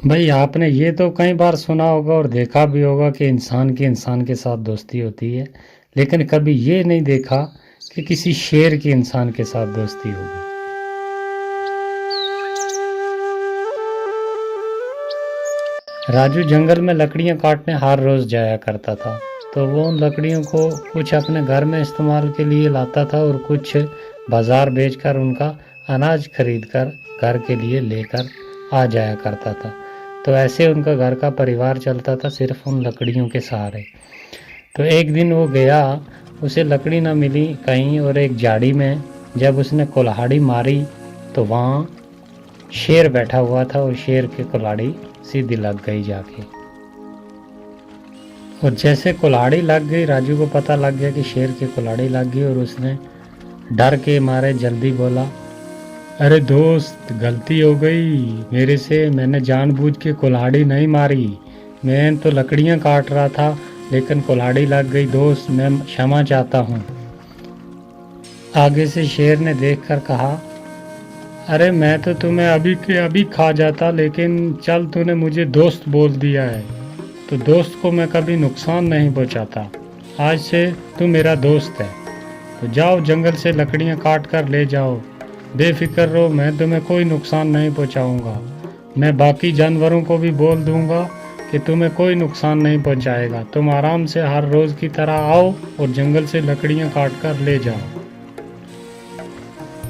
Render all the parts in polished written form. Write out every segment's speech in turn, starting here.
भाई आपने ये तो कई बार सुना होगा और देखा भी होगा कि इंसान की इंसान के साथ दोस्ती होती है, लेकिन कभी ये नहीं देखा कि किसी शेर की इंसान के साथ दोस्ती होगी। राजू जंगल में लकड़ियां काटने हर रोज जाया करता था। तो वो उन लकड़ियों को कुछ अपने घर में इस्तेमाल के लिए लाता था और कुछ बाजार बेचकर उनका अनाज खरीदकर घर के लिए लेकर आ जाया करता था। तो ऐसे उनका घर का परिवार चलता था सिर्फ उन लकड़ियों के सहारे। तो एक दिन वो गया, उसे लकड़ी ना मिली कहीं, और एक झाड़ी में जब उसने कुल्हाड़ी मारी तो वहाँ शेर बैठा हुआ था और शेर की कुल्हाड़ी सीधी लग गई जाके। और जैसे कुल्हाड़ी लग गई, राजू को पता लग गया कि शेर की कुल्हाड़ी लग गई, और उसने डर के मारे जल्दी बोला, अरे दोस्त, गलती हो गई मेरे से, मैंने जानबूझ के कुल्हाड़ी नहीं मारी, मैं तो लकड़ियां काट रहा था लेकिन कुल्हाड़ी लग गई दोस्त, मैं क्षमा चाहता हूँ। आगे से शेर ने देखकर कहा, अरे मैं तो तुम्हें अभी के अभी खा जाता, लेकिन चल तूने मुझे दोस्त बोल दिया है तो दोस्त को मैं कभी नुकसान नहीं पहुंचाता। आज से तू मेरा दोस्त है, तो जाओ जंगल से लकड़ियां काट कर ले जाओ, बेफिक्र रहो, मैं तुम्हें कोई नुकसान नहीं पहुंचाऊंगा। मैं बाकी जानवरों को भी बोल दूंगा कि तुम्हें कोई नुकसान नहीं पहुंचाएगा। तुम आराम से हर रोज़ की तरह आओ और जंगल से लकड़ियां काट कर ले जाओ।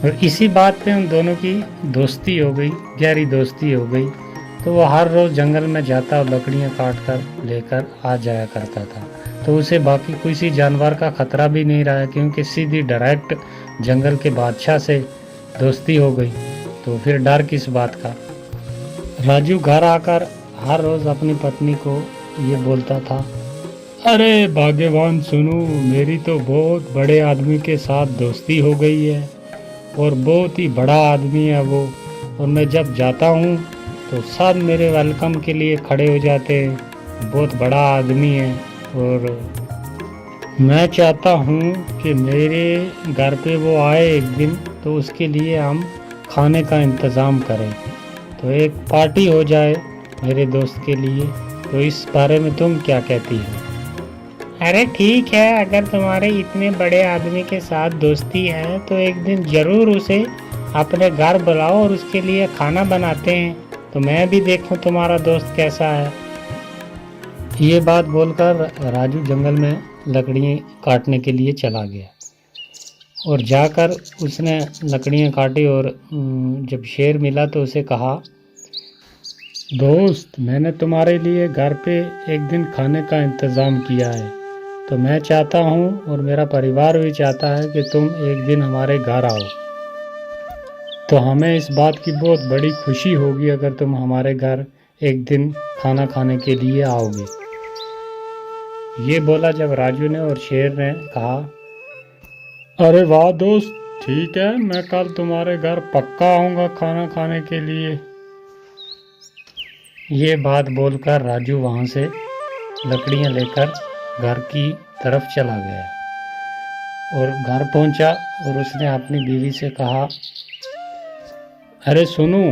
और इसी बात पे उन दोनों की दोस्ती हो गई, गहरी दोस्ती हो गई। तो वो हर रोज़ जंगल में जाता और लकड़ियां काट कर लेकर आ जाया करता था। तो उसे बाकी किसी जानवर का खतरा भी नहीं रहा, क्योंकि सीधी डायरेक्ट जंगल के बादशाह से दोस्ती हो गई। तो फिर डर किस बात का। राजू घर आकर हर रोज़ अपनी पत्नी को ये बोलता था, अरे भाग्यवान सुनो, मेरी तो बहुत बड़े आदमी के साथ दोस्ती हो गई है और बहुत ही बड़ा आदमी है वो, और मैं जब जाता हूँ तो सब मेरे वेलकम के लिए खड़े हो जाते हैं, बहुत बड़ा आदमी है। और मैं चाहता हूँ कि मेरे घर पे वो आए एक दिन, तो उसके लिए हम खाने का इंतज़ाम करें, तो एक पार्टी हो जाए मेरे दोस्त के लिए। तो इस बारे में तुम क्या कहती हो? अरे ठीक है, अगर तुम्हारे इतने बड़े आदमी के साथ दोस्ती है तो एक दिन ज़रूर उसे अपने घर बुलाओ और उसके लिए खाना बनाते हैं, तो मैं भी देखूं तुम्हारा दोस्त कैसा है। ये बात बोलकर राजू जंगल में लकड़ियाँ काटने के लिए चला गया, और जाकर उसने लकड़ियाँ काटी। और जब शेर मिला तो उसे कहा, दोस्त, मैंने तुम्हारे लिए घर पे एक दिन खाने का इंतज़ाम किया है, तो मैं चाहता हूँ और मेरा परिवार भी चाहता है कि तुम एक दिन हमारे घर आओ। तो हमें इस बात की बहुत बड़ी खुशी होगी अगर तुम हमारे घर एक दिन खाना खाने के लिए आओगे। ये बोला जब राजू ने, और शेर ने कहा, अरे वाह दोस्त, ठीक है, मैं कल तुम्हारे घर पक्का आऊँगा खाना खाने के लिए। ये बात बोलकर राजू वहाँ से लकड़ियाँ लेकर घर की तरफ चला गया और घर पहुँचा और उसने अपनी बीवी से कहा, अरे सुनो,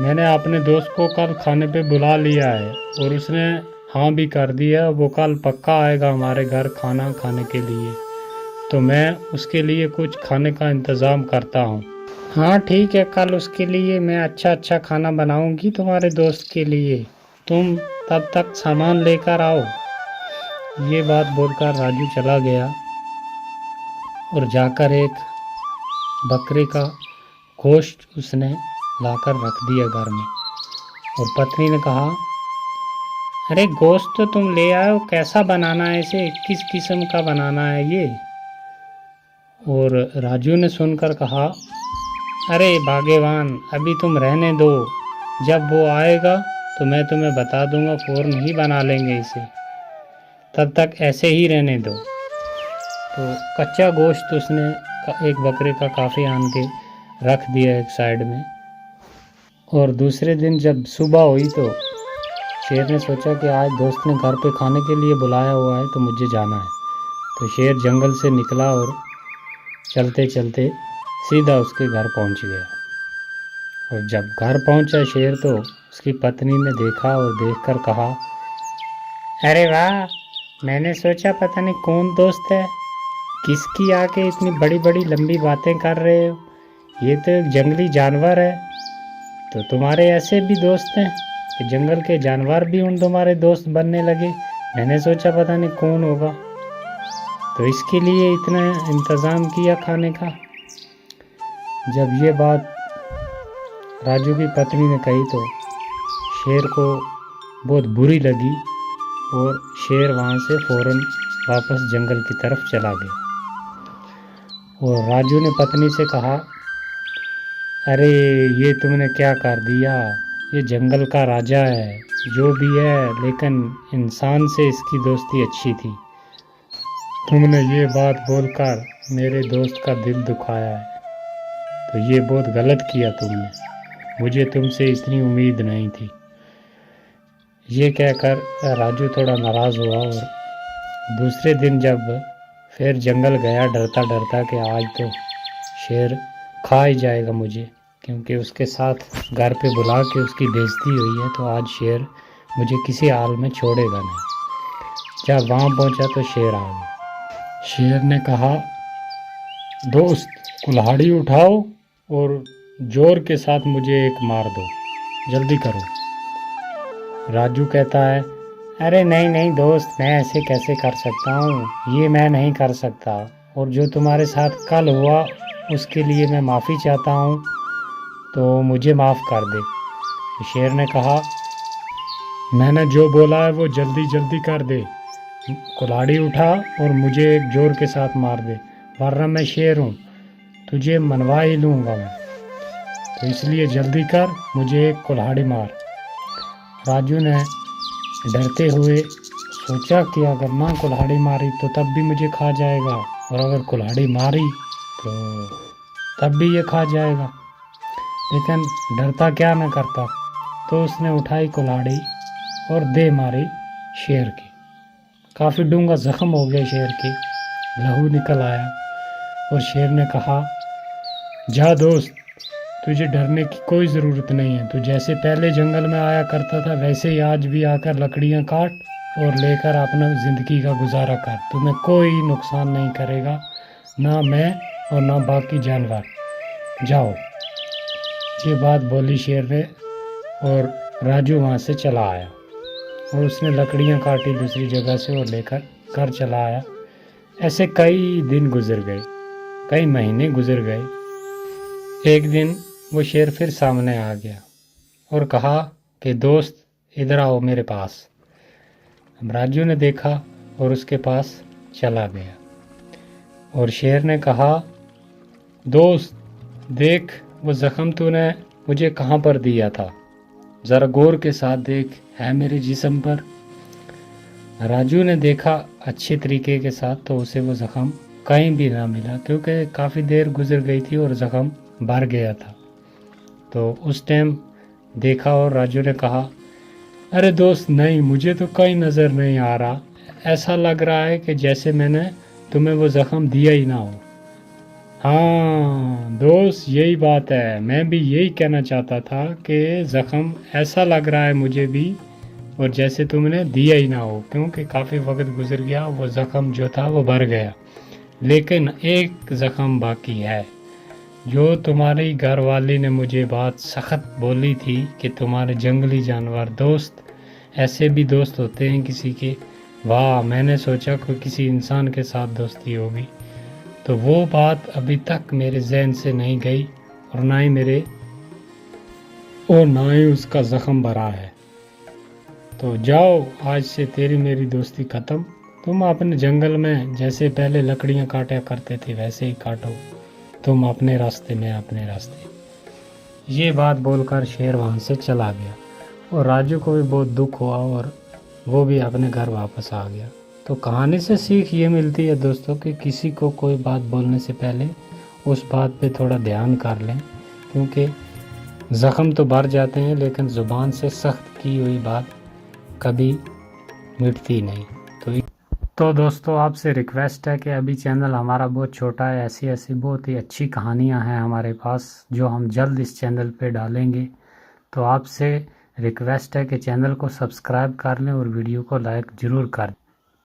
मैंने अपने दोस्त को कल खाने पे बुला लिया है और उसने हाँ भी कर दिया, वो कल पक्का आएगा हमारे घर खाना खाने के लिए, तो मैं उसके लिए कुछ खाने का इंतज़ाम करता हूँ। हाँ ठीक है, कल उसके लिए मैं अच्छा अच्छा खाना बनाऊँगी तुम्हारे दोस्त के लिए, तुम तब तक सामान लेकर आओ। ये बात बोलकर राजू चला गया और जाकर एक बकरे का गोश्त उसने लाकर रख दिया घर में। और पत्नी ने कहा, अरे गोश्त तो तुम ले आए हो, कैसा बनाना है इसे, किस किस्म का बनाना है ये? और राजू ने सुनकर कहा, अरे भाग्यवान, अभी तुम रहने दो, जब वो आएगा तो मैं तुम्हें बता दूंगा, फ़ौरन ही बना लेंगे इसे, तब तक ऐसे ही रहने दो। तो कच्चा गोश्त उसने एक बकरे का काफ़ी आन के रख दिया एक साइड में। और दूसरे दिन जब सुबह हुई तो शेर ने सोचा कि आज दोस्त ने घर पे खाने के लिए बुलाया हुआ है तो मुझे जाना है। तो शेर जंगल से निकला और चलते चलते सीधा उसके घर पहुंच गया। और जब घर पहुंचा शेर तो उसकी पत्नी ने देखा और देखकर कहा, अरे वाह, मैंने सोचा पता नहीं कौन दोस्त है, किसकी आके इतनी बड़ी बड़ी लंबी बातें कर रहे हो, ये तो एक जंगली जानवर है। तो तुम्हारे ऐसे भी दोस्त हैं कि जंगल के जानवर भी उन तुम्हारे दोस्त बनने लगे। मैंने सोचा पता नहीं कौन होगा, तो इसके लिए इतना इंतज़ाम किया खाने का। जब ये बात राजू की पत्नी ने कही तो शेर को बहुत बुरी लगी और शेर वहाँ से फ़ौरन वापस जंगल की तरफ चला गया। और राजू ने पत्नी से कहा, अरे ये तुमने क्या कर दिया, ये जंगल का राजा है जो भी है, लेकिन इंसान से इसकी दोस्ती अच्छी थी। तुमने ये बात बोलकर मेरे दोस्त का दिल दुखाया है, तो ये बहुत गलत किया तुमने, मुझे तुमसे इतनी उम्मीद नहीं थी। ये कहकर राजू थोड़ा नाराज़ हुआ और दूसरे दिन जब फिर जंगल गया डरता डरता कि आज तो शेर खा ही जाएगा मुझे, क्योंकि उसके साथ घर पे बुला के उसकी बेइज्जती हुई है, तो आज शेर मुझे किसी हाल में छोड़ेगा नहीं। जब वहाँ पहुँचा तो शेर आ गया। शेर ने कहा, दोस्त कुल्हाड़ी उठाओ और जोर के साथ मुझे एक मार दो, जल्दी करो। राजू कहता है, अरे नहीं नहीं दोस्त, मैं ऐसे कैसे कर सकता हूँ, ये मैं नहीं कर सकता, और जो तुम्हारे साथ कल हुआ उसके लिए मैं माफ़ी चाहता हूँ, तो मुझे माफ़ कर दे। तो शेर ने कहा, मैंने जो बोला है वो जल्दी जल्दी कर दे, कुल्हाड़ी उठा और मुझे एक जोर के साथ मार दे, वरना मैं शेर हूँ, तुझे मनवा ही लूँगा मैं, तो इसलिए जल्दी कर, मुझे एक कुल्हाड़ी मार। राजू ने डरते हुए सोचा कि अगर ना कुल्हाड़ी मारी तो तब भी मुझे खा जाएगा, और अगर कुल्हाड़ी मारी तो तब भी ये खा जाएगा, लेकिन डरता क्या न करता। तो उसने उठाई कुल्हाड़ी और दे मारी शेर की। काफ़ी डूंगा ज़ख्म हो गया शेर के, लहू निकल आया, और शेर ने कहा, जा दोस्त, तुझे डरने की कोई ज़रूरत नहीं है, तू जैसे पहले जंगल में आया करता था वैसे ही आज भी आकर लकड़ियाँ काट और लेकर अपना ज़िंदगी का गुजारा कर, तुम्हें कोई नुकसान नहीं करेगा, ना मैं और ना बाकी जानवर, जाओ। ये बात बोली शेर ने, और राजू वहाँ से चला आया और उसने लकड़ियाँ काटी दूसरी जगह से और लेकर घर चला आया। ऐसे कई दिन गुजर गए, कई महीने गुजर गए। एक दिन वो शेर फिर सामने आ गया और कहा कि दोस्त इधर आओ मेरे पास। अब राजू ने देखा और उसके पास चला गया, और शेर ने कहा, दोस्त देख, वो ज़ख्म तूने मुझे कहाँ पर दिया था, ज़रा गौर के साथ देख, है मेरे जिस्म पर। राजू ने देखा अच्छे तरीके के साथ, तो उसे वो ज़ख्म कहीं भी ना मिला, क्योंकि काफ़ी देर गुजर गई थी और ज़ख्म भर गया था। तो उस टाइम देखा और राजू ने कहा, अरे दोस्त नहीं, मुझे तो कहीं नज़र नहीं आ रहा, ऐसा लग रहा है कि जैसे मैंने तुम्हें वो ज़ख्म दिया ही ना हो। हाँ दोस्त, यही बात है, मैं भी यही कहना चाहता था कि ज़ख्म ऐसा लग रहा है मुझे भी, और जैसे तुमने दिया ही ना हो, क्योंकि काफ़ी वक्त गुजर गया, वो ज़ख्म जो था वो भर गया, लेकिन एक ज़ख्म बाकी है। जो तुम्हारी घरवाली ने मुझे बात सख्त बोली थी कि तुम्हारे जंगली जानवर दोस्त, ऐसे भी दोस्त होते हैं किसी के, वाह, मैंने सोचा कोई किसी इंसान के साथ दोस्ती होगी, तो वो बात अभी तक मेरे जहन से नहीं गई, और ना ही उसका ज़ख्म भरा है। तो जाओ, आज से तेरी मेरी दोस्ती ख़त्म, तुम अपने जंगल में जैसे पहले लकड़ियाँ काटा करते थे वैसे ही काटो, तुम अपने रास्ते में अपने रास्ते। ये बात बोलकर शेर वहाँ से चला गया, और राजू को भी बहुत दुख हुआ और वो भी अपने घर वापस आ गया। तो कहानी से सीख ये मिलती है दोस्तों कि किसी को कोई बात बोलने से पहले उस बात पे थोड़ा ध्यान कर लें, क्योंकि ज़ख्म तो भर जाते हैं, लेकिन ज़ुबान से सख्त की हुई बात कभी मिटती नहीं। तो दोस्तों, आपसे रिक्वेस्ट है कि अभी चैनल हमारा बहुत छोटा है, ऐसी ऐसी बहुत ही अच्छी कहानियां हैं हमारे पास जो हम जल्द इस चैनल पे डालेंगे। तो आपसे रिक्वेस्ट है कि चैनल को सब्सक्राइब कर लें और वीडियो को लाइक ज़रूर कर दें।